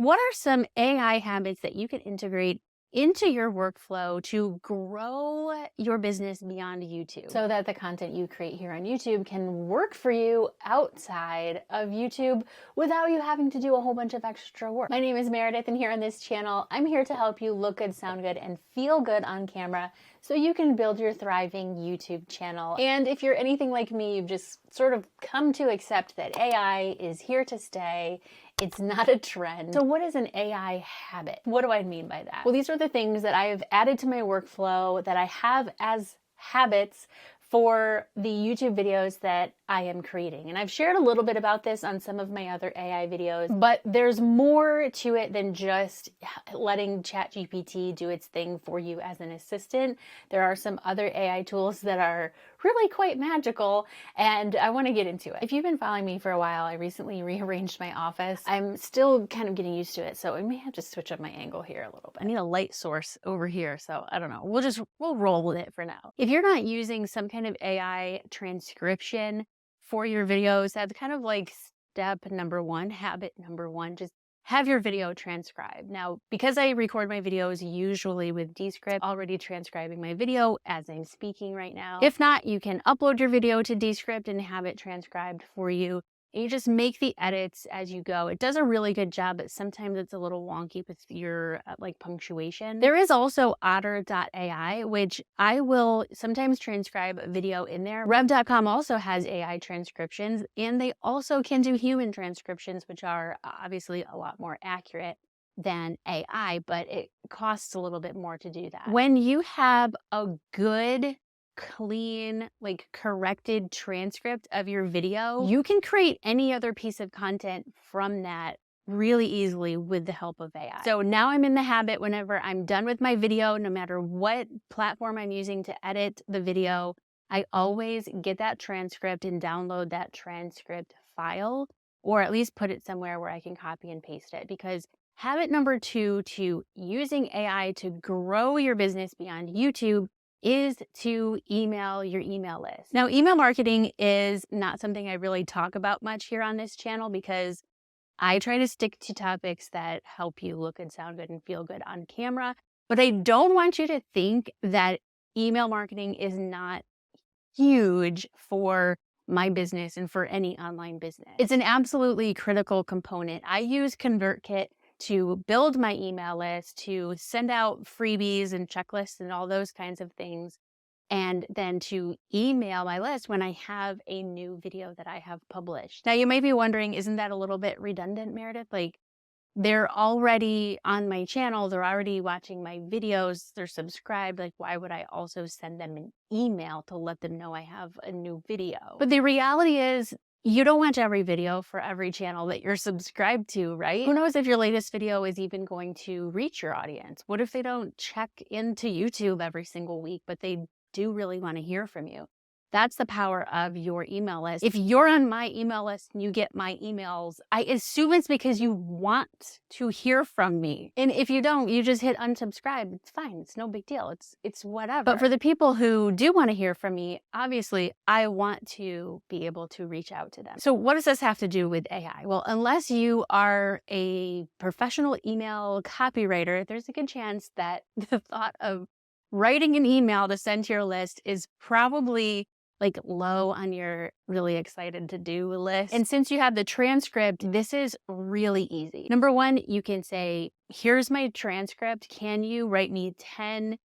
What are some AI habits that you can integrate into your workflow to grow your business beyond YouTube so that the content you create here on YouTube can work for you outside of YouTube without you having to do a whole bunch of extra work? My name is Meredith, and here on this channel, I'm here to help you look good, sound good, and feel good on camera so you can build your thriving YouTube channel. And if you're anything like me, you've just sort of come to accept that AI is here to stay. It's not a trend. So what is an AI habit? What do I mean by that? Well, these are the things that I have added to my workflow that I have as habits for the YouTube videos that I am creating. And I've shared a little bit about this on some of my other AI videos, but there's more to it than just letting ChatGPT do its thing for you as an assistant. There are some other AI tools that are really quite magical, and I want to get into it. If you've been following me for a while, I recently rearranged my office. I'm still kind of getting used to it, so I may have to switch up my angle here a little bit. I need a light source over here, so I don't know. We'll roll with it for now. If you're not using some kind of AI transcription for your videos, that's kind of like step number one, habit number one, just have your video transcribed. Now, because I record my videos usually with Descript, already transcribing my video as I'm speaking right now. If not, you can upload your video to Descript and have it transcribed for you. And you just make the edits as you go. It does a really good job, but sometimes it's a little wonky with your like punctuation. There is also otter.ai, which I will sometimes transcribe a video in there. Rev.com also has AI transcriptions, and they also can do human transcriptions, which are obviously a lot more accurate than AI, but it costs a little bit more to do that. When you have a good, clean, like corrected transcript of your video, you can create any other piece of content from that really easily with the help of AI. So now I'm in the habit, whenever I'm done with my video, no matter what platform I'm using to edit the video, I always get that transcript and download that transcript file, or at least put it somewhere where I can copy and paste it. Because habit number two to using AI to grow your business beyond YouTube is to email your email list. Now, email marketing is not something I really talk about much here on this channel because I try to stick to topics that help you look good, sound good, and feel good on camera. But I don't want you to think that email marketing is not huge for my business and for any online business. It's an absolutely critical component. I use ConvertKit to build my email list, to send out freebies and checklists and all those kinds of things, and then to email my list when I have a new video that I have published. Now, you may be wondering, isn't that a little bit redundant, Meredith? Like, they're already on my channel, they're already watching my videos, they're subscribed, like why would I also send them an email to let them know I have a new video? But the reality is, you don't watch every video for every channel that you're subscribed to, right? Who knows if your latest video is even going to reach your audience? What if they don't check into YouTube every single week, but they do really want to hear from you? That's the power of your email list. If you're on my email list and you get my emails, I assume it's because you want to hear from me. And if you don't, you just hit unsubscribe. It's fine. It's no big deal. It's whatever. But for the people who do want to hear from me, obviously, I want to be able to reach out to them. So what does this have to do with AI? Well, unless you are a professional email copywriter, there's a good chance that the thought of writing an email to send to your list is probably like low on your really excited to do list. And since you have the transcript, this is really easy. Number one, you can say, here's my transcript. Can you write me 10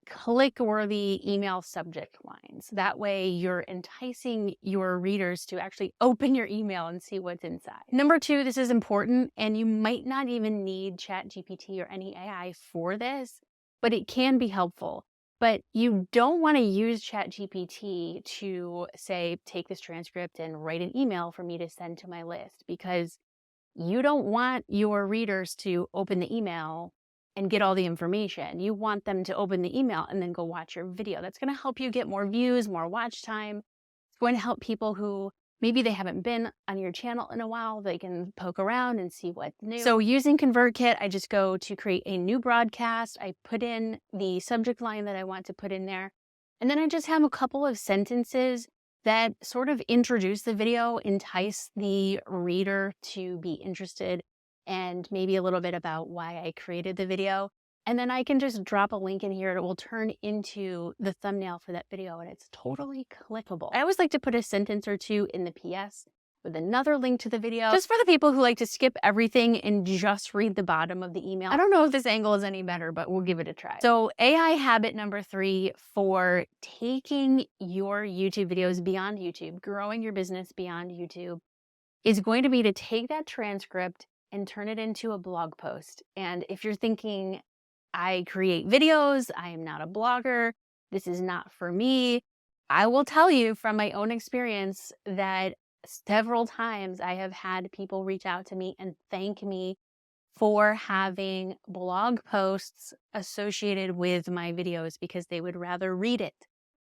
click-worthy email subject lines? That way you're enticing your readers to actually open your email and see what's inside. Number two, this is important, and you might not even need ChatGPT or any AI for this, but it can be helpful. But you don't want to use ChatGPT to say, take this transcript and write an email for me to send to my list, because you don't want your readers to open the email and get all the information. You want them to open the email and then go watch your video. That's going to help you get more views, more watch time. It's going to help people who maybe they haven't been on your channel in a while. They can poke around and see what's new. So using ConvertKit, I just go to create a new broadcast. I put in the subject line that I want to put in there. And then I just have a couple of sentences that sort of introduce the video, entice the reader to be interested and maybe a little bit about why I created the video. And then I can just drop a link in here. It will turn into the thumbnail for that video, and it's totally clickable. I always like to put a sentence or two in the PS with another link to the video, just for the people who like to skip everything and just read the bottom of the email. I don't know if this angle is any better, but we'll give it a try. So AI habit number 3 for taking your YouTube videos beyond YouTube, growing your business beyond YouTube, is going to be to take that transcript and turn it into a blog post. And if you're thinking, I create videos, I am not a blogger, this is not for me, I will tell you from my own experience that several times I have had people reach out to me and thank me for having blog posts associated with my videos because they would rather read it,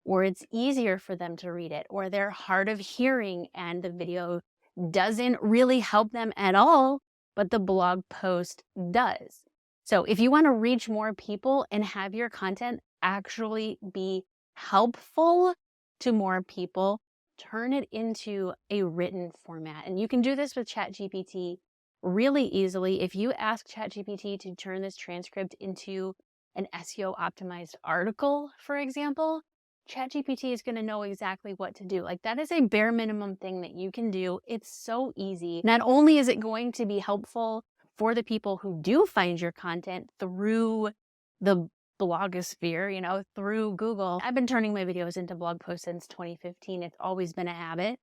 or it's easier for them to read it, or they're hard of hearing and the video doesn't really help them at all, but the blog post does. So if you want to reach more people and have your content actually be helpful to more people, turn it into a written format. And you can do this with ChatGPT really easily. If you ask ChatGPT to turn this transcript into an SEO optimized article, for example, ChatGPT is going to know exactly what to do. Like, that is a bare minimum thing that you can do. It's so easy. Not only is it going to be helpful for the people who do find your content through the blogosphere, through Google. I've been turning my videos into blog posts since 2015. It's always been a habit.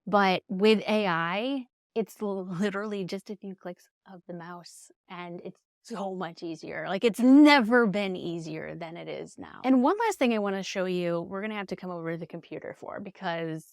But with AI, it's literally just a few clicks of the mouse, and it's so much easier. Like, it's never been easier than it is now. And one last thing I want to show you, we're going to have to come over to the computer for, because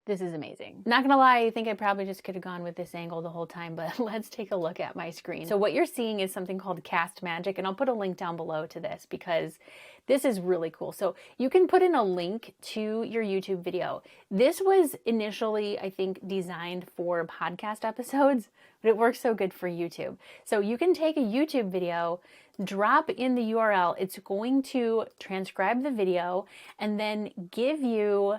this is amazing. Not gonna lie, I think I probably just could have gone with this angle the whole time, but let's take a look at my screen. So what you're seeing is something called Cast Magic, and I'll put a link down below to this because this is really cool. So you can put in a link to your YouTube video. This was initially, I think, designed for podcast episodes, but it works so good for YouTube. So you can take a YouTube video, drop in the URL, it's going to transcribe the video, and then give you,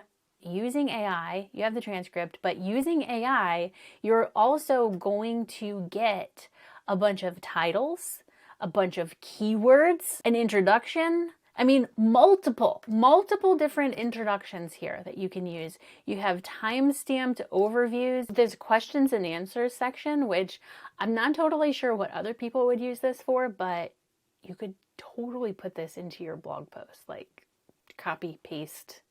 using AI, you have the transcript, but using AI, you're also going to get a bunch of titles, a bunch of keywords, an introduction. I mean, multiple different introductions here that you can use. You have time-stamped overviews. There's questions and answers section, which I'm not totally sure what other people would use this for, but you could totally put this into your blog post, like copy, paste.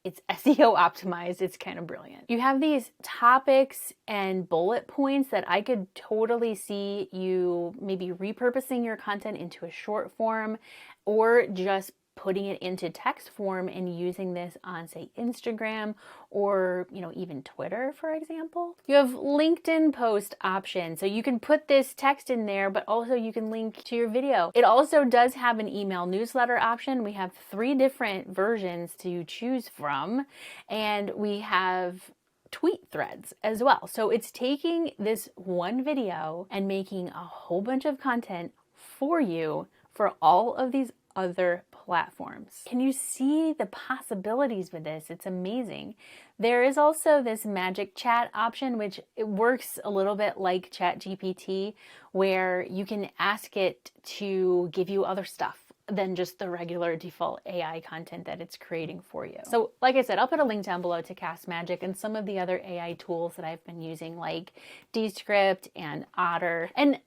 It's SEO optimized. It's kind of brilliant. You have these topics and bullet points that I could totally see you maybe repurposing your content into a short form, or just putting it into text form and using this on, say, Instagram or, even Twitter, for example. You have LinkedIn post option. So you can put this text in there, but also you can link to your video. It also does have an email newsletter option. We have 3 different versions to choose from, and we have tweet threads as well. So it's taking this one video and making a whole bunch of content for you for all of these other platforms. Can you see the possibilities with this? It's amazing. There is also this magic chat option, which it works a little bit like ChatGPT, where you can ask it to give you other stuff than just the regular default AI content that it's creating for you. So like I said, I'll put a link down below to Cast Magic and some of the other AI tools that I've been using, like Descript and Otter. And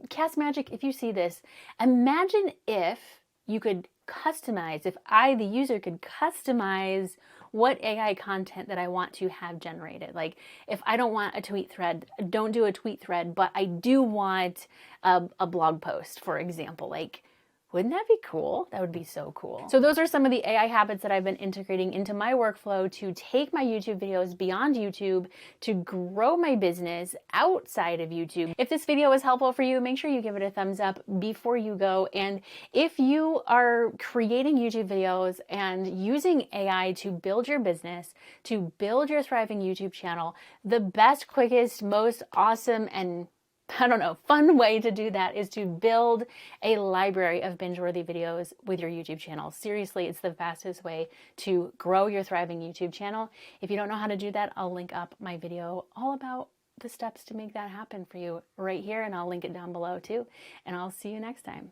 Cast Magic, if you see this, imagine if you could customize, if I, the user, could customize what AI content that I want to have generated. Like, if I don't want a tweet thread, don't do a tweet thread, but I do want a blog post, for example. Like, wouldn't that be cool? That would be so cool. So those are some of the AI habits that I've been integrating into my workflow to take my YouTube videos beyond YouTube, to grow my business outside of YouTube. If this video was helpful for you, make sure you give it a thumbs up before you go. And if you are creating YouTube videos and using AI to build your business, to build your thriving YouTube channel, the best, quickest, most awesome, and fun way to do that is to build a library of binge-worthy videos with your YouTube channel. Seriously, it's the fastest way to grow your thriving YouTube channel. If you don't know how to do that, I'll link up my video all about the steps to make that happen for you right here, and I'll link it down below too. And I'll see you next time.